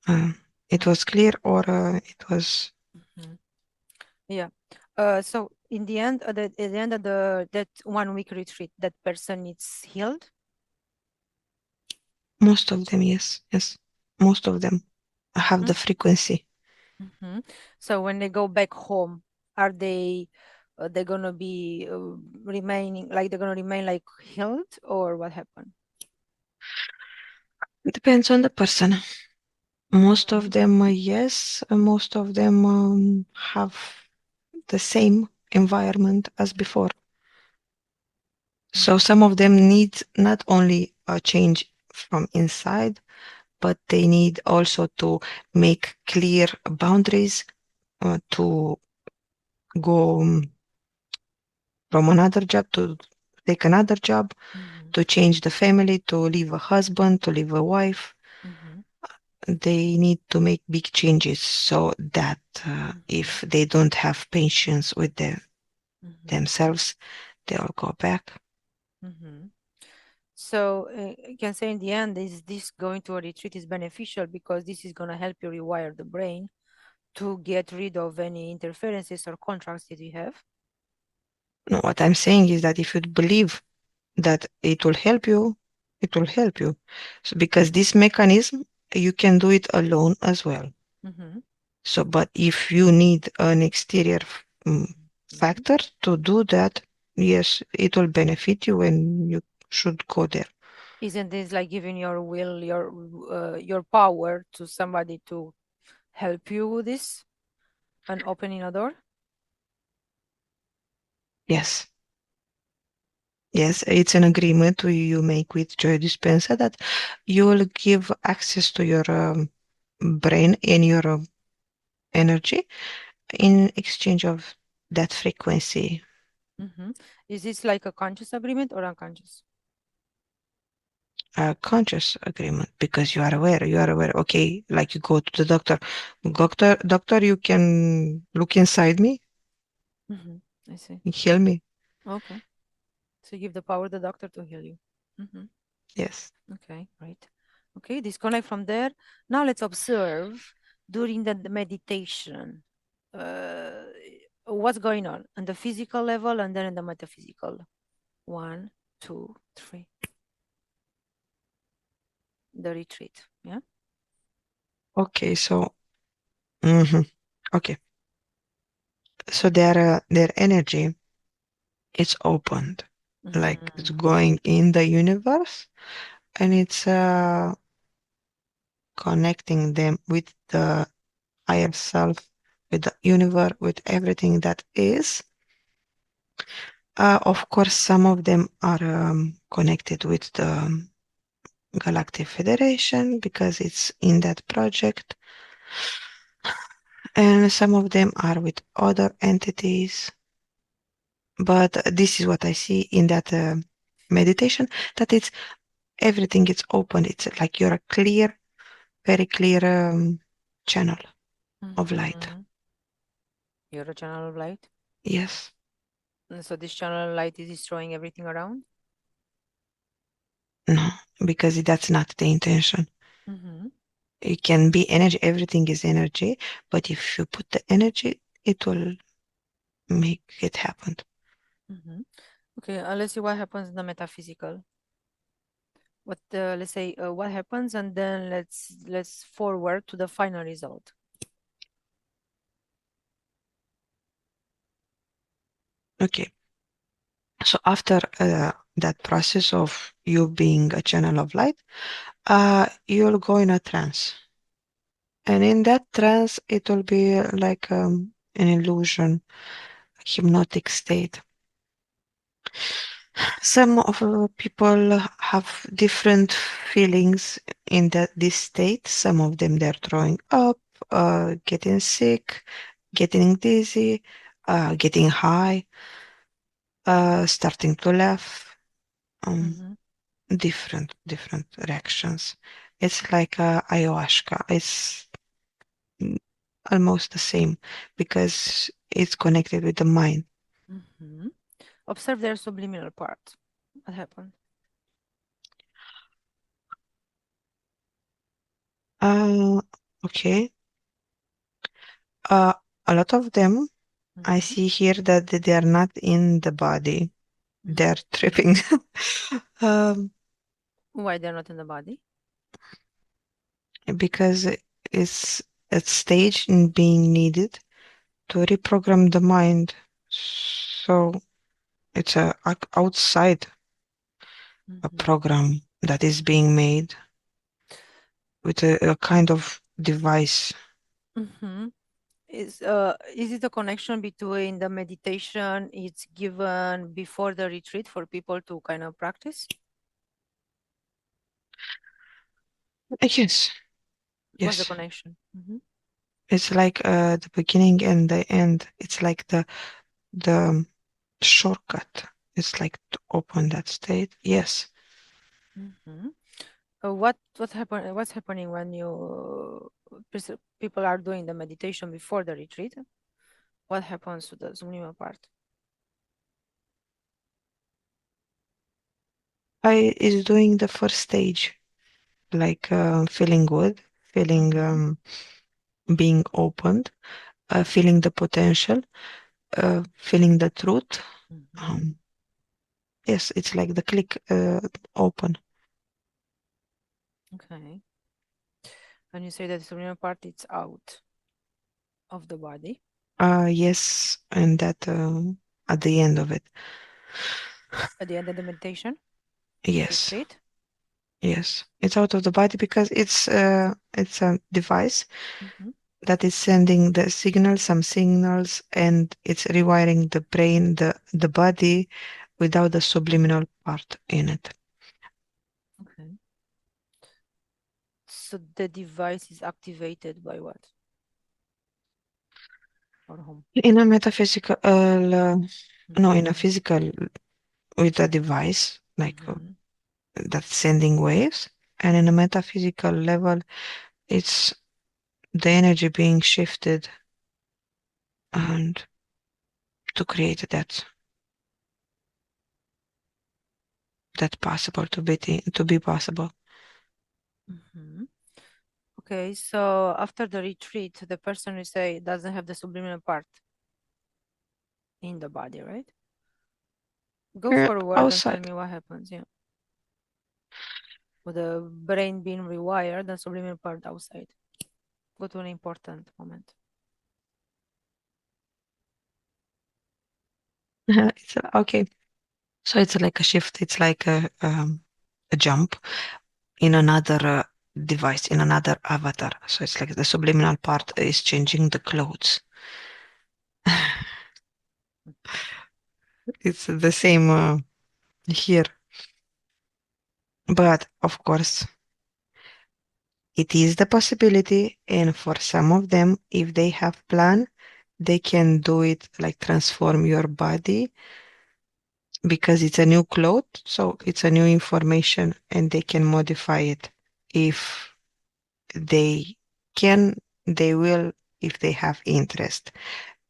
Uh, it was clear, or it was Mm-hmm. Yeah. So in the end, at the end of that 1 week retreat, that person is healed. most of them. Yes, yes, most of them have the frequency. Mm-hmm. So when they go back home, are they gonna be remaining like they're gonna remain like healed, or what happened? Depends on the person. Most of Mhm. them, yes, most of them have the same environment as before. So Mhm. some of them need not only a change from inside, but they need also to make clear boundaries, to go from another job to take another job, Mhm. to change the family, to leave a husband, to leave a wife. Mhm. They need to make big changes so that Mhm. if they don't have patience with Mhm. themselves, they'll go back. Mhm. So you can say in the end, is this going to a retreat is beneficial because this is going to help you rewire the brain to get rid of any interferences or contracts that you have. No, what I'm saying is that if you believe that it will help you, it will help you. So because this mechanism, you can do it alone as well. Mm-hmm. So, but if you need an exterior Mm-hmm. factor to do that, yes, it will benefit you and you should go there. Isn't this like giving your will, your power to somebody to help you with this and opening a door? Yes. Yes, it's an agreement you make with Joe Dispenza that you will give access to your brain and your energy in exchange of that frequency. Mm-hmm. Is this like a conscious agreement or unconscious? A conscious agreement because you are aware, okay, like you go to the doctor, you can look inside me Mm-hmm. I see. and heal me. Okay. So you give the power to the doctor to heal you. Mm-hmm. Yes. Okay, great. Okay, disconnect from there. Now let's observe during the meditation uh, what's going on the physical level and then in the metaphysical. One, two, three. The retreat. Yeah. Okay, so mhm. Okay, so their energy is opened, like it's Mm-hmm. going in the universe, and it's connecting them with the higher self, with the universe, with everything that is. Of course, some of them are connected with the Galactic Federation because it's in that project, and some of them are with other entities. But this is what I see in that meditation, that it's everything is open. It's like you're a clear, very clear channel of light. Mm-hmm. You're a channel of light. Yes. And so this channel of light is destroying everything around. No, because that's not the intention. Mm-hmm. It can be energy, everything is energy, but if you put the energy, it will make it happen. Mm-hmm. Okay, let's see what happens in the metaphysical. What let's say what happens, and then let's forward to the final result. Okay. So after that process of you being a channel of light, you'll go in a trance. And in that trance, it will be like an illusion, hypnotic state. Some of people have different feelings in this state. Some of them they're throwing up, getting sick, getting dizzy, getting high, starting to laugh. Um, Mm-hmm. different reactions. It's like ayahuasca. It's almost the same because it's connected with the mind. Mm-hmm. Observe their subliminal part. What happened? Uh, okay. Uh, a lot of them I Mm-hmm. see here that they are not in the body. Mm-hmm. They're tripping. um, Why they're not in the body? because it's a stage in being needed to reprogram the mind. So it's outside a Mm-hmm. program that is being made. with a kind of device. Mm-hmm. Is it a connection between the meditation it's given before the retreat for people to kind of practice? Yes, What's the yes. connection? Mm-hmm. It's like the beginning and the end. It's like the shortcut. It's like to open that state. Yes. Mm-hmm. What happen? What's happening when people are doing the meditation before the retreat? What happens to the subliminal part? I is doing the first stage, like feeling good, feeling Mm-hmm. being opened, feeling the potential, feeling the truth. Mm-hmm. Um, yes, it's like the click open. Okay. And you say that the subliminal part is out of the body Yes, and that at the end of it. at the end of the meditation Yes, retreat. yes, it's out of the body because it's a device Mm-hmm. that is sending the signals, some signals, and it's rewiring the brain, the body, without the subliminal part in it. Okay. So the device is activated by what or whom? In a metaphysical, no, in a Mm-hmm. physical, with a device like Mm-hmm. that's sending waves, and in a metaphysical level, it's the energy being shifted and to create that possible to be possible. Mm-hmm. Okay, so after the retreat, the person you say doesn't have the subliminal part in the body, right? Go forward and tell Outside. me what happens. Yeah, with the brain being rewired, the subliminal part outside. Go to an important moment. It's okay. So it's like a shift. It's like a jump in another device, in another avatar. So it's like the subliminal part is changing the clothes. It's the same here. But of course, it is the possibility, and for some of them, if they have plan, they can do it like transform your body because it's a new cloth, so it's a new information, and they can modify it if they can, they will, if they have interest.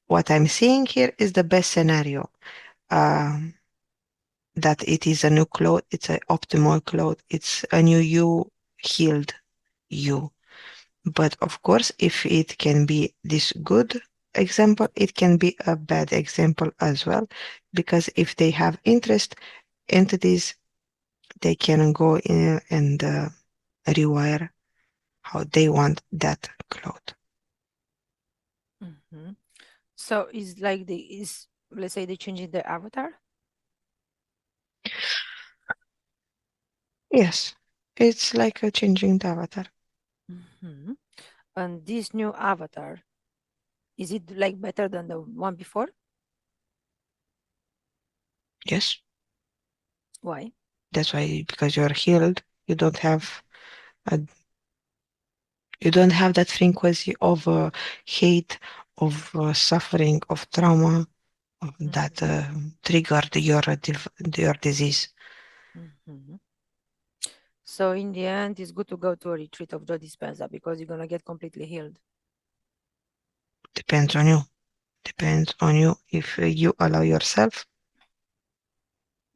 What I'm seeing here is the best scenario. Um, that it is a new cloth, it's an optimal cloth, it's a new you, healed you. But of course, if it can be this good example, it can be a bad example as well, because if they have interest, entities, they can go in and rewire how they want that cloth. Mm-hmm. So is like let's say they changing the avatar. Yes, it's like a changing the avatar. Mm-hmm. And this new avatar, is it like better than the one before? Yes, Why? that's why, because you're healed, a you don't have that frequency of hate, of suffering, of trauma that Mm-hmm. triggered your disease. Mm-hmm. So in the end, it's good to go to a retreat of Joe Dispenza because you're gonna get completely healed. Depends on you. Depends on you. If you allow yourself,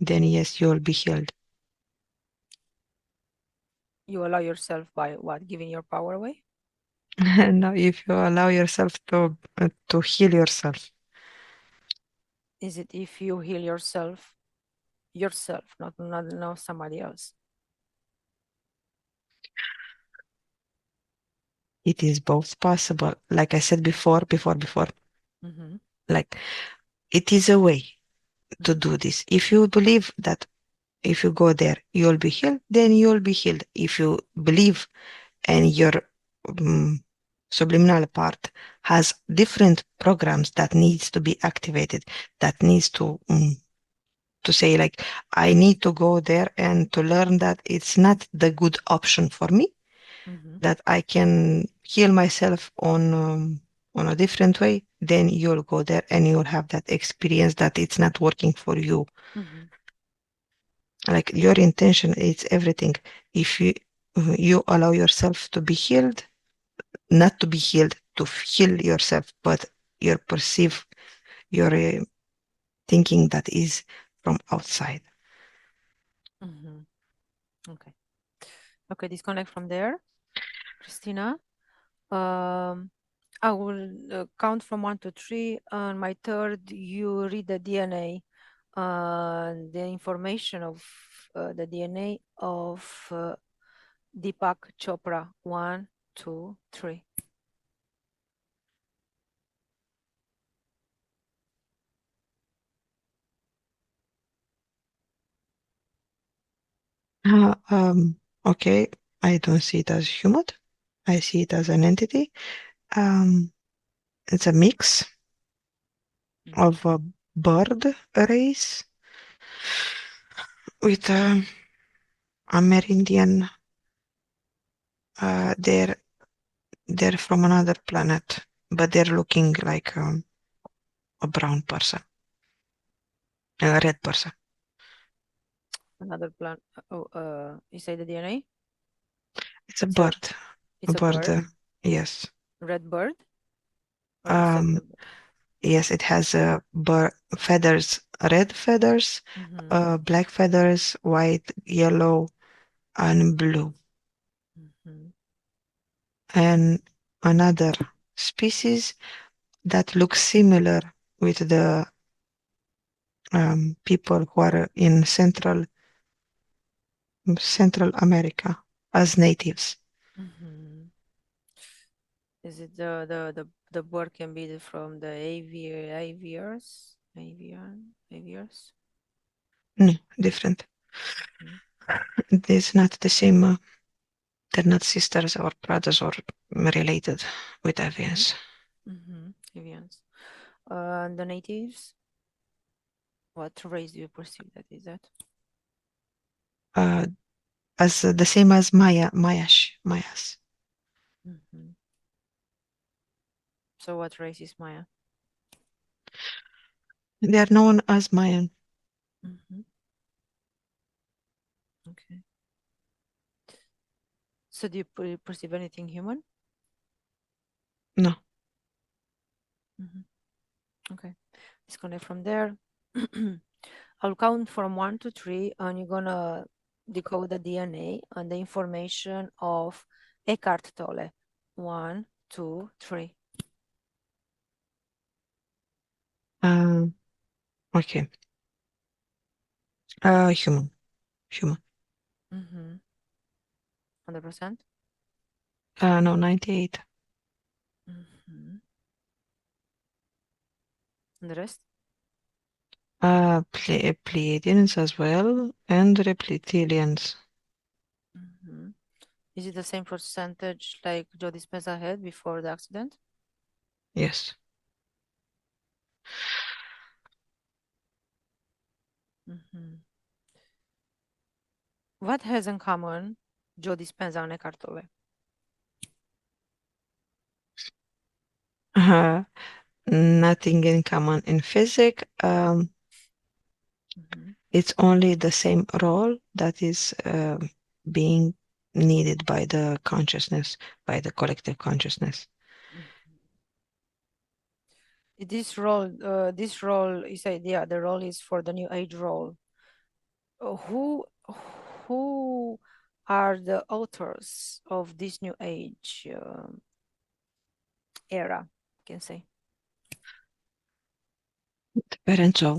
then yes, you'll be healed. You allow yourself by what? Giving your power away? Now, if you allow yourself to heal yourself, Is it if you heal yourself, not somebody else? it is both possible. Like I said before, Mm-hmm. like it is a way to Mm-hmm. do this. If you believe that if you go there, you'll be healed, then you'll be healed. If you believe and your subliminal part has different programs that needs to be activated, that needs to say like, I need to go there and to learn that it's not the good option for me, that I can heal myself on a different way, then you'll go there and you'll have that experience that it's not working for you. Like your intention is everything. If you allow yourself to be healed, not to be healed, to heal yourself, but you perceive your thinking that is from outside. Okay. Okay, disconnect from there, Cristina. I will count from 1 to 3. On my third, you read the DNA, the information of the DNA of Deepak Chopra. 1, 2, 3. Okay, I don't see it as human. I see it as an entity. It's a mix of a bird race with a Amerindian. They're from another planet, but they're looking like a brown person, a red person. Another plan. You say the DNA? It's a It's a bird. A it's a bird. bird, Yes. red bird, or insect Um. the bird? Yes, it has feathers, red feathers, black feathers, white, yellow, and blue. And another species that looks similar with the people who are in Central America as natives. Is it the bird can be from the aviars? No, different. It's not the same. They're not sisters or brothers or related with avians. Avians. The natives. What race do you perceive that is that? Uh, as the same as Mayas. So what race is Maya? They are known as Mayan. Okay. So do you perceive anything human? No. Okay. Disconnect from there. I'll count from 1 to 3, and you're gonna decode the DNA and the information of Eckhart Tolle. 1, 2, 3. Okay. Human. 100%. No, 98. And the rest? Pleiadians as well, and reptilians. Is it the same percentage like Joe Dispenza had before the accident? Yes. What has in common Joe Dispenza and Eckhart Tolle? Nothing in common in physics. It's only the same role that is being needed by the consciousness, by the collective consciousness. This role is idea. The role is for the new age role. Who who are the authors of this new age era? I can say. The parents of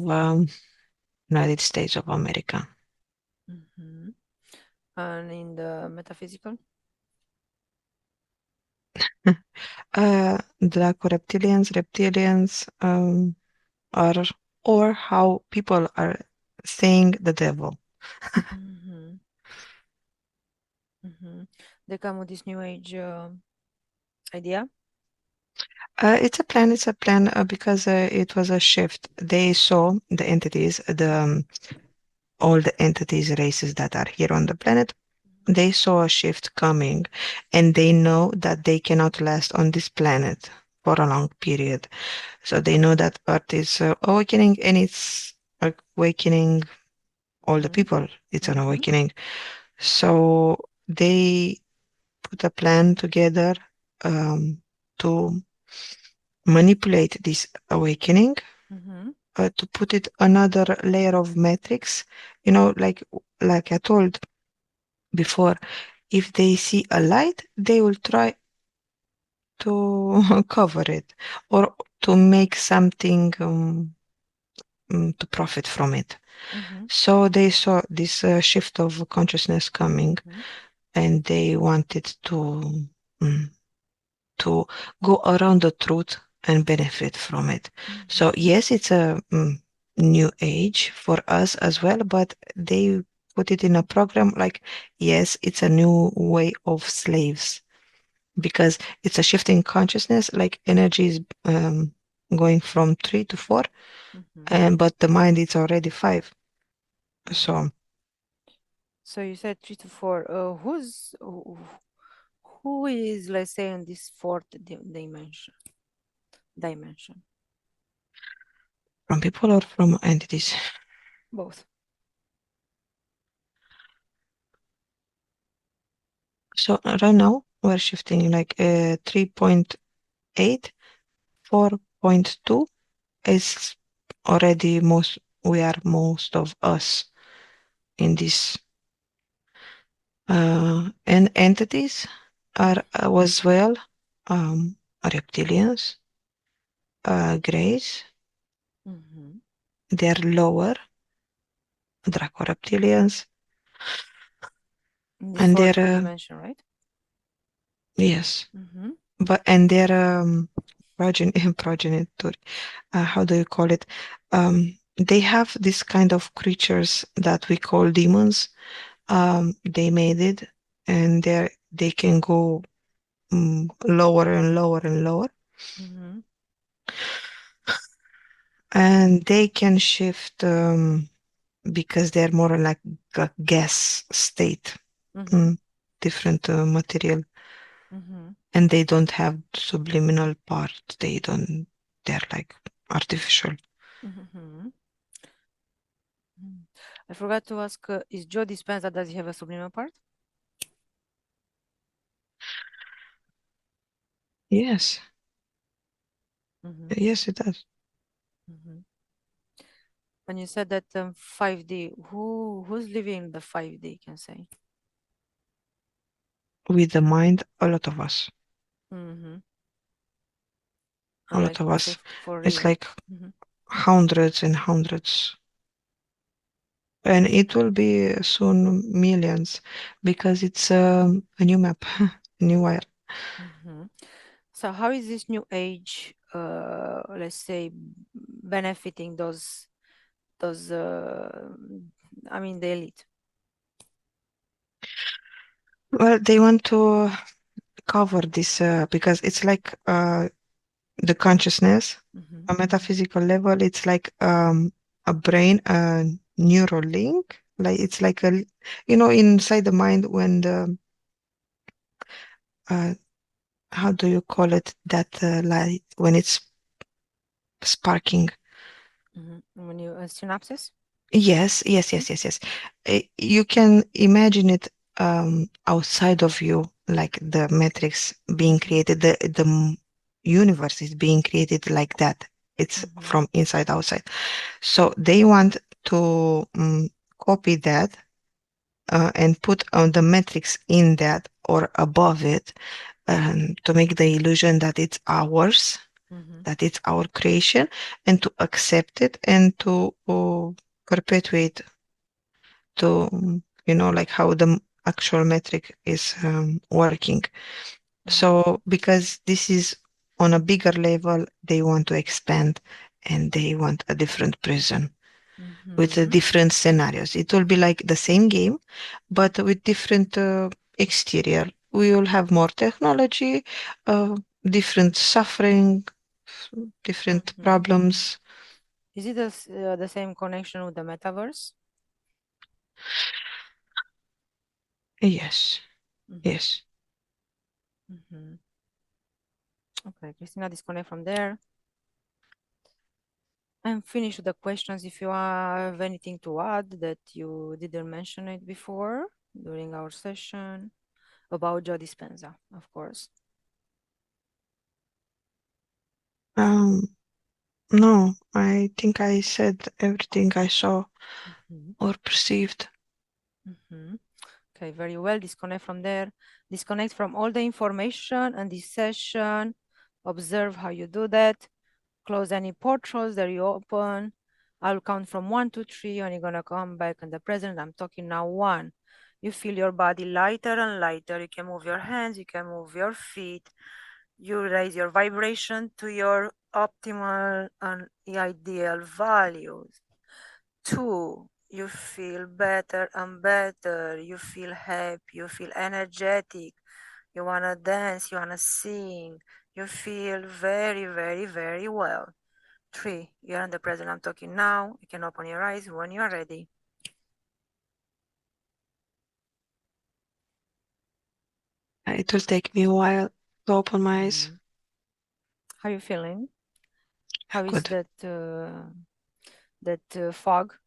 United States of America. And in the metaphysical. Draco reptilians are, or how people are saying the devil. They come with this new age idea. It's a plan because it was a shift. They saw the entities, all the entities, races that are here on the planet. They saw a shift coming, and they know that they cannot last on this planet for a long period. So they know that Earth is awakening, and it's awakening all the Mm-hmm. people. It's an Mm-hmm. awakening. So they put a plan together to manipulate this awakening, Mm-hmm. to put it another layer of metrics. Like I told before, if they see a light, they will try to cover it or to make something to profit from it. Mm-hmm. So they saw this shift of consciousness coming, Mm-hmm. and they wanted mm, to go around the truth and benefit from it. Mm-hmm. So yes, it's a new age for us as well, but they put it in a program like, yes, it's a new way of slaves because it's a shift in consciousness, like energy is going from 3 to 4, Mm-hmm. and but the mind is already 5. Mm-hmm. So So you said 3 to 4. Who is, let's say, in this fourth dimension? Dimension. from people or from entities. Both. So right now we're shifting like 3.8, 4.2 is already we are most of us in this and entities are as well reptilians, grays, Mm-hmm. they're lower, draco reptilians, In this and fourth they're dimension, right? yes, Mm-hmm. but and they're progenitor, how do you call it, they have this kind of creatures that we call demons. They made it, and they can go lower and lower and lower, Mm-hmm. and they can shift because they're more like a gas state, Mm-hmm. mm, different material, Mm-hmm. and they don't have subliminal part. They don't. They're like artificial. Mm-hmm. I forgot to ask, is Joe Dispenza, does he have a subliminal part? Yes, Mm-hmm. yes, it does. Mm-hmm. And you said that 5D, who's living the 5D, can say? With the mind, a lot of us, Mm-hmm. a And lot like, of let's say us. for It's real. like Mm-hmm. hundreds and hundreds, and it will be soon millions because it's a new map, a new wire. Mm-hmm. So how is this new age, let's say, benefiting those I mean the elite? Well, they want to cover this because it's like the consciousness, Mm-hmm. a metaphysical level. It's like a brain, a neural link. Like it's like inside the mind when the uh, how do you call it, that light when it's sparking. Mm-hmm. When you synapses? Yes, yes, yes, yes, yes. You can imagine it outside of you, like the matrix being Mm-hmm. created, the universe is being created like that. It's Mm-hmm. from inside outside. So they want to copy that and put on the matrix in that or above it, to make the illusion that it's ours, Mm-hmm. that it's our creation, and to accept it and to perpetuate to like how the actual metric is working. Mm-hmm. So because this is on a bigger level, they want to expand, and they want a different prison with Mm-hmm. different scenarios. It will be like the same game, but with different exterior. we will have more technology, different suffering, different problems. Is it the same connection with the metaverse? Yes, yes. Okay, Cristina, disconnect from there. I'm finished with the questions. If you have anything to add that you didn't mention it before during our session about Joe Dispenza, of course. No, I think I said everything I saw or perceived. Okay, very well. Disconnect from there. Disconnect from all the information and this session. Observe how you do that. Close any portals that you open. I'll count from 1 to 3 and you're gonna come back in the present. I'm talking now 1. You feel your body lighter and lighter. You can move your hands, you can move your feet. You raise your vibration to your optimal and ideal values. 2, you feel better and better. You feel happy, you feel energetic. You wanna dance, you wanna sing. You feel very, very, very well. 3, you're in the present. I'm talking now. You can open your eyes when you are ready. It will take me a while to open my eyes. How are you feeling? How is Good. that fog?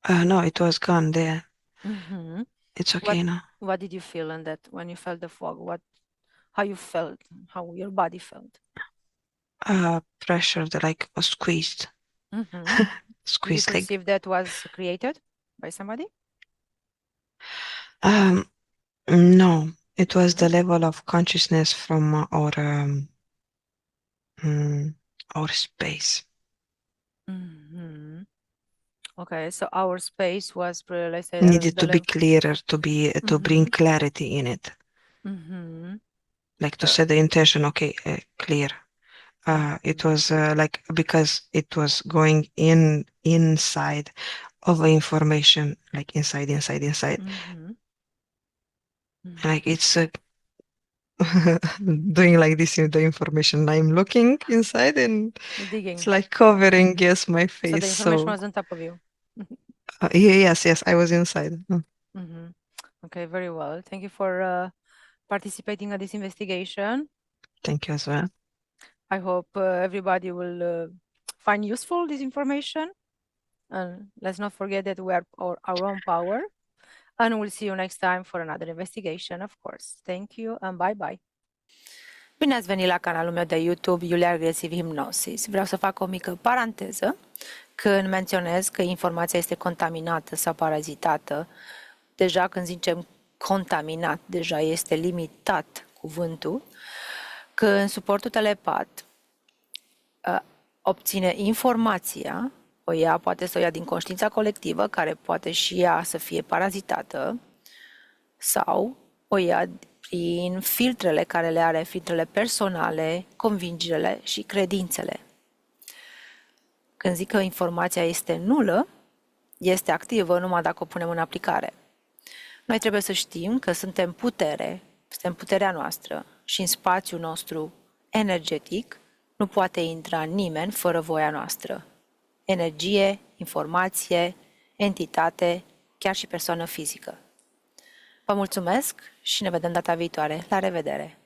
No, it was gone there. Mm-hmm. It's okay now. What did you feel in that when you felt the fog? How you felt? How your body felt? Pressure that like was squeezed. Mm-hmm. Did you Squeezed like perceive that was created by somebody? no. It was the level of consciousness from our space. Mm-hmm. Okay, so our space was, let's say, Needed the to be level. clearer, to bring clarity in it. Mm-hmm. Like to set the intention, okay, clear. It was like because it was going inside of the information, like inside. Like it's doing like this in the information. I'm looking inside and it's Digging. like covering, yes, my So the face. information So was on top of you. yes, I was inside. Okay, very well. Thank you for participating in this investigation. Thank you as well. I hope everybody will find useful this information. And let's not forget that we are our own power. And we'll see you next time for another investigation, of course. Thank you and bye-bye. Bine ați venit la canalul meu de YouTube, Iulia REGRESSIVE HYPNOSIS. Vreau să fac o mică paranteză când menționez că informația este contaminată sau parazitată. Deja când zicem contaminat, deja este limitat cuvântul, că în suportul telepat obține informația, o ia, poate să o ia din conștiința colectivă, care poate și ea să fie parazitată, sau o ia prin filtrele care le are, filtrele personale, convingerile și credințele. Când zic că informația este nulă, este activă numai dacă o punem în aplicare. Noi trebuie să știm că suntem puterea noastră și în spațiul nostru energetic nu poate intra nimeni fără voia noastră. Energie, informație, entitate, chiar și persoană fizică. Vă mulțumesc și ne vedem data viitoare. La revedere!